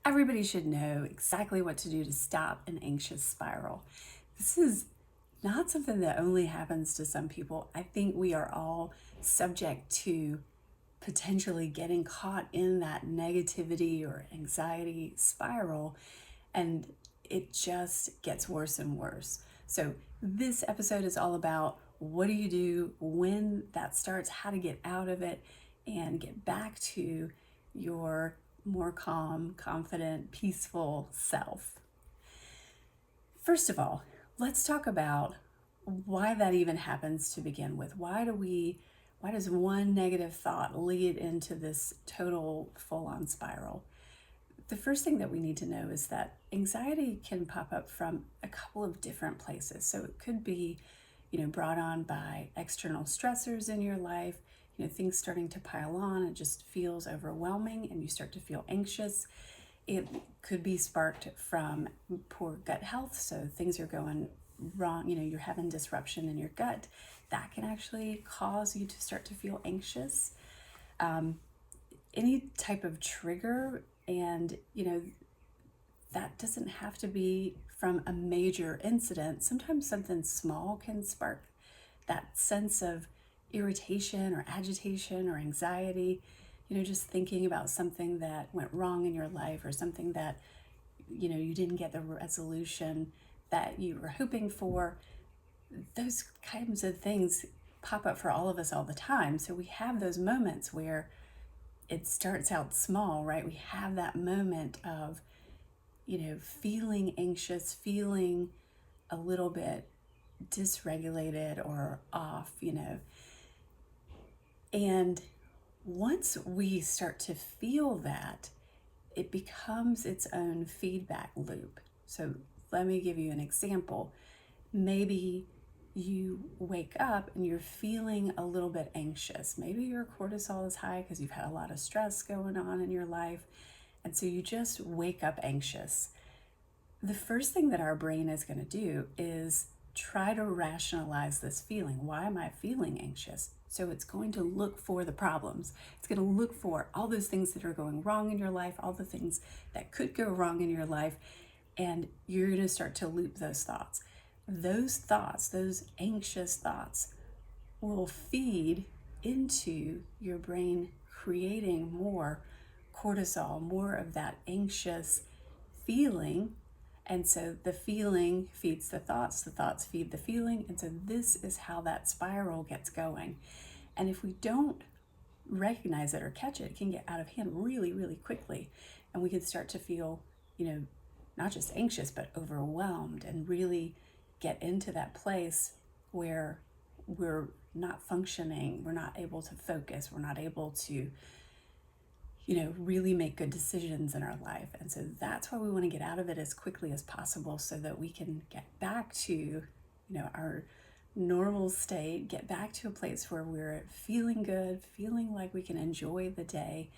Everybody should know exactly what to do to stop an anxious spiral. This is not something that only happens to some people. I think we are all subject to potentially getting caught in that negativity or anxiety spiral, and it just gets worse and worse. So, this episode is all about what do you do when that starts, how to get out of it, and get back to your more calm, confident, peaceful self. First of all, let's talk about why that even happens to begin with. Why does one negative thought lead into this total full-on spiral? The first thing that we need to know is that anxiety can pop up from a couple of different places. So it could be, brought on by external stressors in your life, things starting to pile on, it just feels overwhelming and you start to feel anxious. It could be sparked from poor gut health, so things are going wrong, you're having disruption in your gut. That can actually cause you to start to feel anxious. Any type of trigger, and that doesn't have to be from a major incident. Sometimes something small can spark that sense of irritation or agitation or anxiety, just thinking about something that went wrong in your life or something that, you didn't get the resolution that you were hoping for. Those kinds of things pop up for all of us all the time. So we have those moments where it starts out small, right? We have that moment of, feeling anxious, feeling a little bit dysregulated or off, And once we start to feel that, it becomes its own feedback loop. So let me give you an example. Maybe you wake up and you're feeling a little bit anxious. Maybe your cortisol is high because you've had a lot of stress going on in your life. And so you just wake up anxious. The first thing that our brain is going to do is try to rationalize this feeling. Why am I feeling anxious? So it's going to look for the problems. It's going to look for all those things that are going wrong in your life, all the things that could go wrong in your life, and you're going to start to loop those thoughts. Those thoughts, those anxious thoughts, will feed into your brain, creating more cortisol, more of that anxious feeling. And so the feeling feeds the thoughts feed the feeling. And so this is how that spiral gets going. And if we don't recognize it or catch it, it can get out of hand really, really quickly. And we can start to feel, not just anxious, but overwhelmed, and really get into that place where we're not functioning, we're not able to focus, we're not able to really make good decisions in our life. And so that's why we want to get out of it as quickly as possible so that we can get back to, our normal state, get back to a place where we're feeling good, feeling like we can enjoy the day,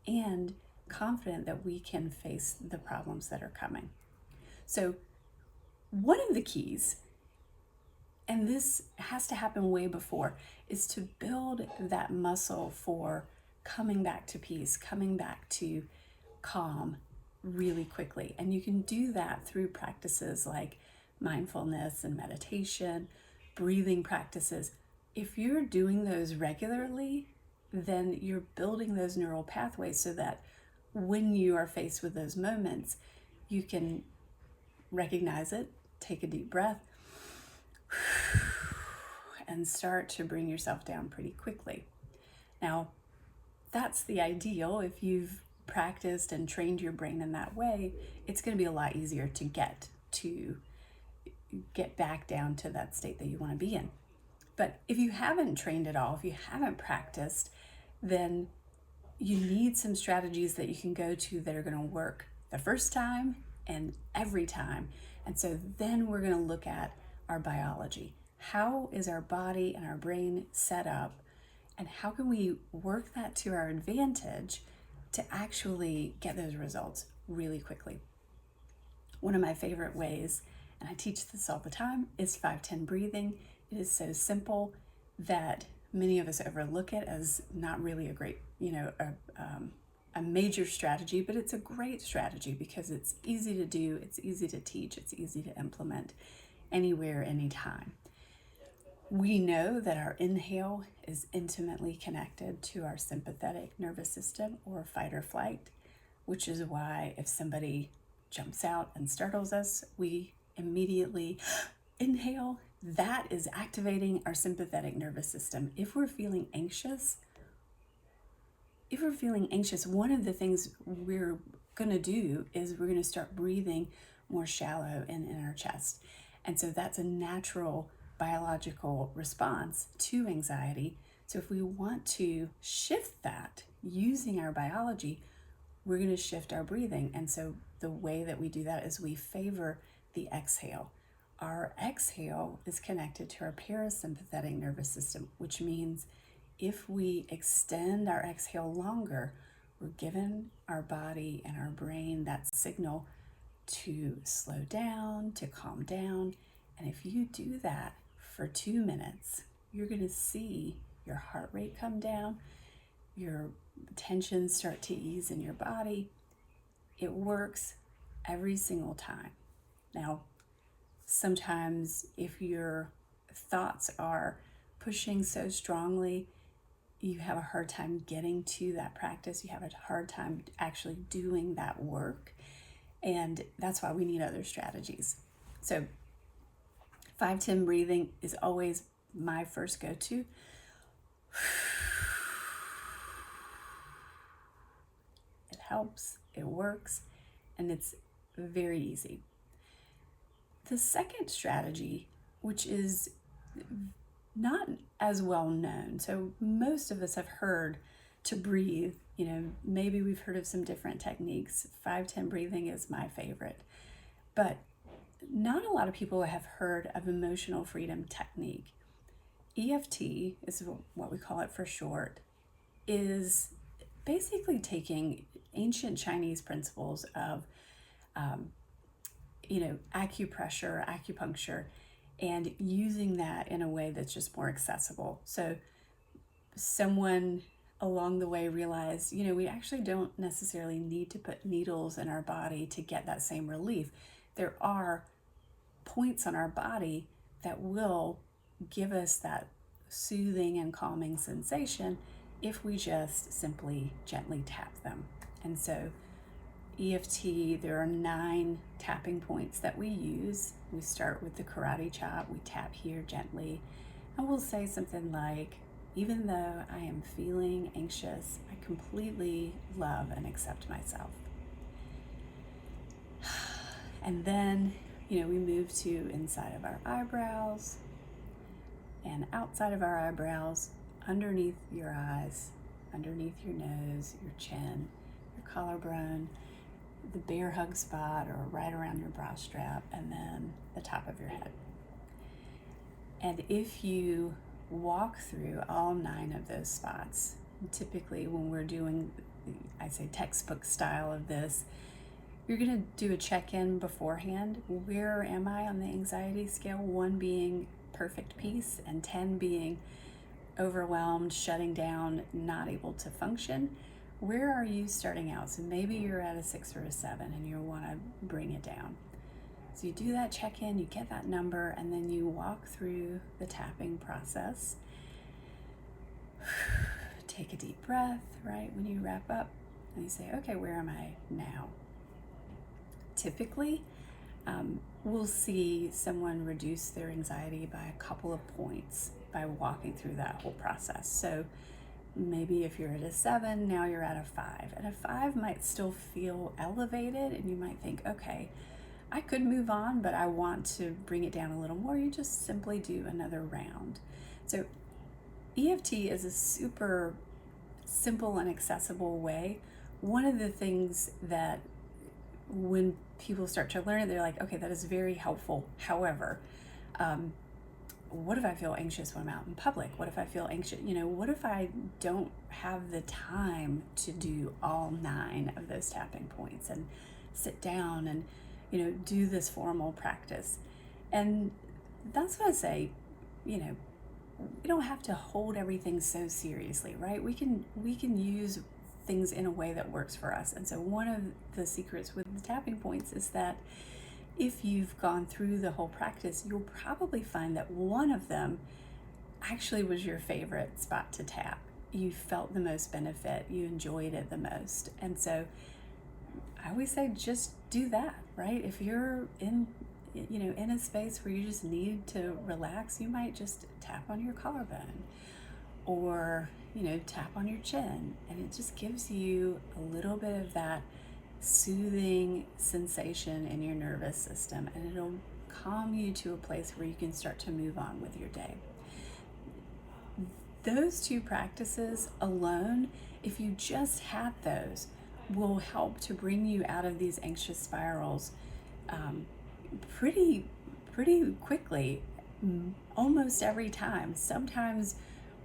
and confident that we can face the problems that are coming. So one of the keys, and this has to happen way before, is to build that muscle for coming back to peace, coming back to calm really quickly. And you can do that through practices like mindfulness and meditation, breathing practices. If you're doing those regularly, then you're building those neural pathways so that when you are faced with those moments, you can recognize it, take a deep breath, and start to bring yourself down pretty quickly. Now, that's the ideal. If you've practiced and trained your brain in that way, it's going to be a lot easier to get back down to that state that you want to be in. But if you haven't trained at all, if you haven't practiced, then you need some strategies that you can go to that are going to work the first time and every time. And so then we're going to look at our biology. How is our body and our brain set up? And how can we work that to our advantage to actually get those results really quickly? One of my favorite ways, and I teach this all the time, is 5-10 breathing. It is so simple that many of us overlook it as not really a great, a major strategy, but it's a great strategy because it's easy to do, it's easy to teach, it's easy to implement anywhere, anytime. We know that our inhale is intimately connected to our sympathetic nervous system, or fight or flight, which is why if somebody jumps out and startles us, we immediately inhale. That is activating our sympathetic nervous system. If we're feeling anxious, one of the things we're going to do is we're going to start breathing more shallow in our chest. And so that's a natural biological response to anxiety. So if we want to shift that using our biology, we're going to shift our breathing. And so the way that we do that is we favor the exhale. Our exhale is connected to our parasympathetic nervous system, which means if we extend our exhale longer, we're giving our body and our brain that signal to slow down, to calm down. And if you do that for 2 minutes, you're going to see your heart rate come down, your tensions start to ease in your body. It works every single time. Now, sometimes if your thoughts are pushing so strongly, you have a hard time getting to that practice. You have a hard time actually doing that work. And that's why we need other strategies. So 5-10 breathing is always my first go-to. It helps, it works, and it's very easy. The second strategy, which is not as well known, so most of us have heard to breathe, maybe we've heard of some different techniques. 5-10 breathing is my favorite, but not a lot of people have heard of emotional freedom technique. EFT is what we call it for short, is basically taking ancient Chinese principles of acupressure, acupuncture, and using that in a way that's just more accessible. So someone along the way realized, we actually don't necessarily need to put needles in our body to get that same relief. There are points on our body that will give us that soothing and calming sensation if we just simply gently tap them. And so EFT, there are 9 tapping points that we use. We start with the karate chop. We tap here gently, and we'll say something like, even though I am feeling anxious, I completely love and accept myself. And then, we move to inside of our eyebrows and outside of our eyebrows, underneath your eyes, underneath your nose, your chin, your collarbone, the bear hug spot, or right around your brow strap, and then the top of your head. And if you walk through all 9 of those spots, typically when we're doing, I say textbook style of this, you're going to do a check-in beforehand. Where am I on the anxiety scale? 1 being perfect peace and 10 being overwhelmed, shutting down, not able to function. Where are you starting out? So maybe you're at a 6 or a 7 and you want to bring it down. So you do that check-in, you get that number, and then you walk through the tapping process. Take a deep breath, right, when you wrap up, and you say, okay, where am I now? Typically, we'll see someone reduce their anxiety by a couple of points by walking through that whole process. So maybe if you're at a 7, now you're at a 5. And a 5 might still feel elevated, and you might think, okay, I could move on, but I want to bring it down a little more. You just simply do another round. So EFT is a super simple and accessible way. One of the things that when people start to learn it, they're like, okay, that is very helpful. However, what if I feel anxious when I'm out in public? What if I feel anxious? What if I don't have the time to do all 9 of those tapping points and sit down and, do this formal practice? And that's what I say, we don't have to hold everything so seriously, right? We can use things in a way that works for us. And so one of the secrets with the tapping points is that if you've gone through the whole practice, you'll probably find that one of them actually was your favorite spot to tap. You felt the most benefit, you enjoyed it the most. And so I always say just do that, right? If you're in a space where you just need to relax, you might just tap on your collarbone or tap on your chin, and it just gives you a little bit of that soothing sensation in your nervous system, and it'll calm you to a place where you can start to move on with your day. Those two practices alone, if you just had those, will help to bring you out of these anxious spirals pretty quickly, almost every time. Sometimes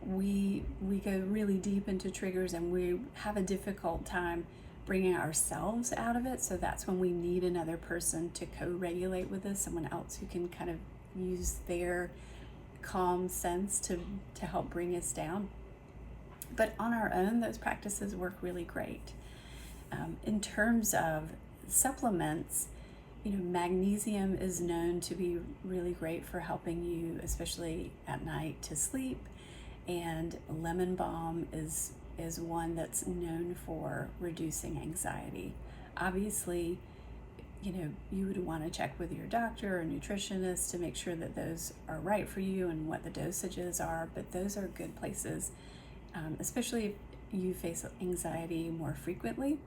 we go really deep into triggers and we have a difficult time bringing ourselves out of it, so that's when we need another person to co-regulate with us, someone else who can kind of use their calm sense to help bring us down. But on our own, those practices work really great. In terms of supplements, magnesium is known to be really great for helping you, especially at night, to sleep. And lemon balm is one that's known for reducing anxiety. Obviously, you would want to check with your doctor or nutritionist to make sure that those are right for you and what the dosages are, but those are good places, especially if you face anxiety more frequently.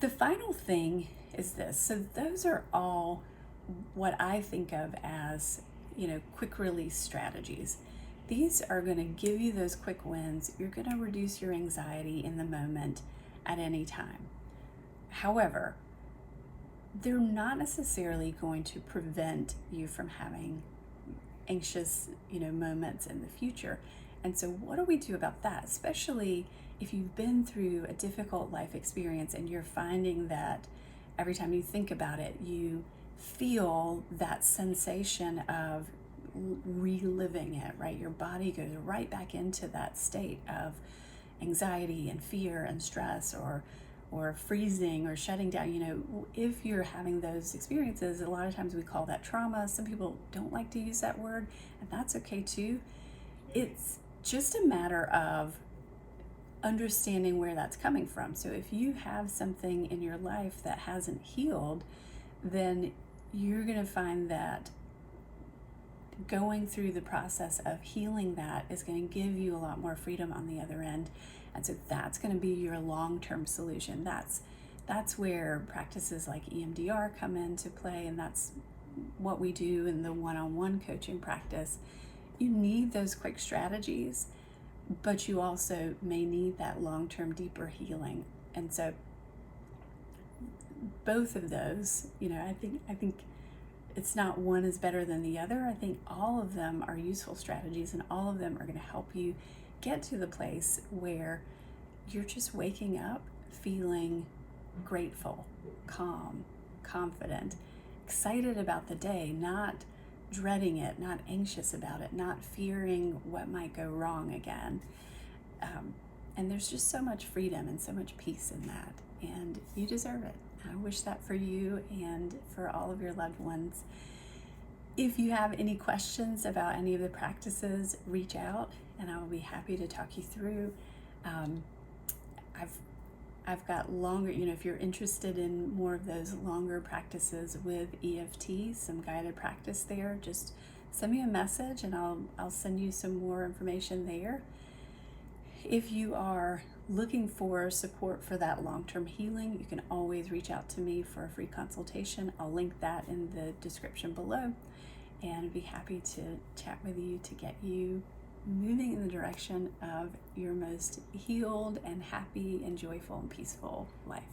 The final thing is this. So those are all what I think of as, quick release strategies. These are going to give you those quick wins. You're going to reduce your anxiety in the moment at any time. However, they're not necessarily going to prevent you from having anxious, moments in the future. And so what do we do about that? Especially if you've been through a difficult life experience and you're finding that every time you think about it, you feel that sensation of reliving it, right? Your body goes right back into that state of anxiety and fear and stress or freezing or shutting down. If you're having those experiences, a lot of times we call that trauma. Some people don't like to use that word, and that's okay too. It's just a matter of understanding where that's coming from. So if you have something in your life that hasn't healed, then you're going to find that going through the process of healing that is going to give you a lot more freedom on the other end. And so that's going to be your long-term solution. That's where practices like EMDR come into play, and that's what we do in the one-on-one coaching practice. You need those quick strategies, but you also may need that long-term deeper healing. And so both of those, I think it's not one is better than the other. I think all of them are useful strategies, and all of them are going to help you get to the place where you're just waking up feeling grateful, calm, confident, excited about the day, not dreading it, not anxious about it, not fearing what might go wrong again. And there's just so much freedom and so much peace in that, and you deserve it. I wish that for you and for all of your loved ones. If you have any questions about any of the practices, reach out and I will be happy to talk you through. I've got longer, if you're interested in more of those longer practices with EFT, some guided practice there, just send me a message and I'll send you some more information there. If you are looking for support for that long-term healing, you can always reach out to me for a free consultation. I'll link that in the description below, and I'd be happy to chat with you to get you moving in the direction of your most healed and happy and joyful and peaceful life.